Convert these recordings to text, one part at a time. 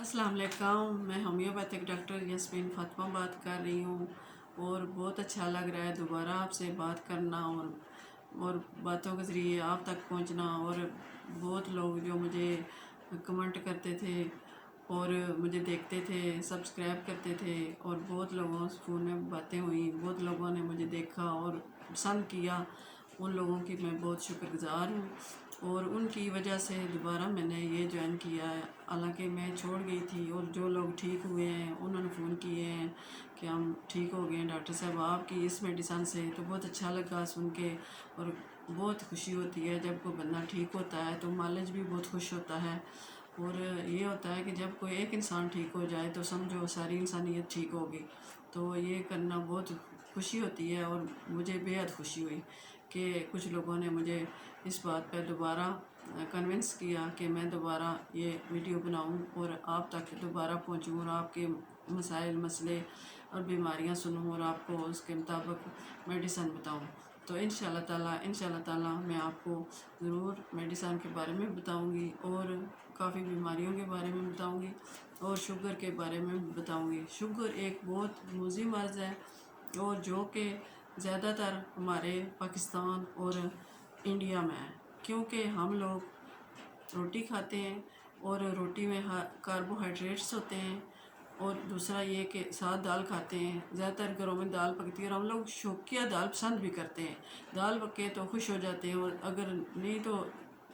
अस्सलाम वालेकुम। मैं होम्योपैथिक डॉक्टर यास्मीन फातिमा बात कर रही हूँ और बहुत अच्छा लग रहा है दोबारा आपसे बात करना और बातों के ज़रिए आप तक पहुँचना। और बहुत लोग जो मुझे कमेंट करते थे और मुझे देखते थे, सब्सक्राइब करते थे, और बहुत लोगों से फ़ोन में बातें हुई, बहुत लोगों ने मुझे देखा और पसंद किया। उन लोगों की मैं बहुत शुक्रगुज़ार हूँ और उनकी वजह से दोबारा मैंने ये ज्वाइन किया है। हालांकि मैं छोड़ गई थी और जो लोग ठीक हुए हैं उन्होंने फ़ोन किए हैं कि हम ठीक हो गए हैं डॉक्टर साहब आपकी इस मेडिसन से। तो बहुत अच्छा लगा सुन के और बहुत खुशी होती है जब कोई बंदा ठीक होता है, तो मालिज भी बहुत खुश होता है। और ये होता है कि जब कोई एक इंसान ठीक हो जाए तो समझो सारी इंसानियत ठीक होगी। तो ये करना बहुत खुशी होती है और मुझे बेहद खुशी हुई कि कुछ लोगों ने मुझे इस बात पर दोबारा कन्विंस किया कि मैं दोबारा ये वीडियो बनाऊं और आप तक दोबारा पहुंचूं और आपके मसाइल, मसले और बीमारियां सुनूं और आपको उसके मुताबिक मेडिसन बताऊं। तो इंशाल्लाह ताला मैं आपको ज़रूर मेडिसन के बारे में बताऊंगी और काफ़ी बीमारियों के बारे में बताऊंगी और शुगर के बारे में बताऊंगी। शुगर एक बहुत मूज़ी मर्ज़ है और जो कि ज़्यादातर हमारे पाकिस्तान और इंडिया में है, क्योंकि हम लोग रोटी खाते हैं और रोटी में कार्बोहाइड्रेट्स होते हैं। और दूसरा ये कि साथ दाल खाते हैं, ज़्यादातर घरों में दाल पकती है और हम लोग शौकिया दाल पसंद भी करते हैं। दाल पके तो खुश हो जाते हैं और अगर नहीं तो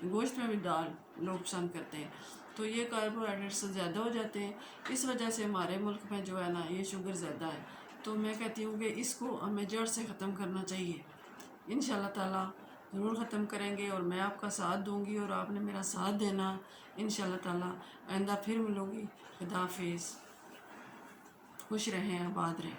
गोश्त में भी दाल लोग पसंद करते हैं। तो ये कार्बोहाइड्रेट्स ज़्यादा हो जाते हैं, इस वजह से हमारे मुल्क में जो है ना ये शुगर ज़्यादा है। तो मैं कहती हूँ कि इसको हमें जड़ से ख़त्म करना चाहिए। इंशाल्लाह ताला ज़रूर ख़त्म करेंगे और मैं आपका साथ दूंगी और आपने मेरा साथ देना। इंशाल्लाह ताला आइंदा फिर मिलूँगी। खुदा हाफिज़। खुश रहें, आबाद रहें।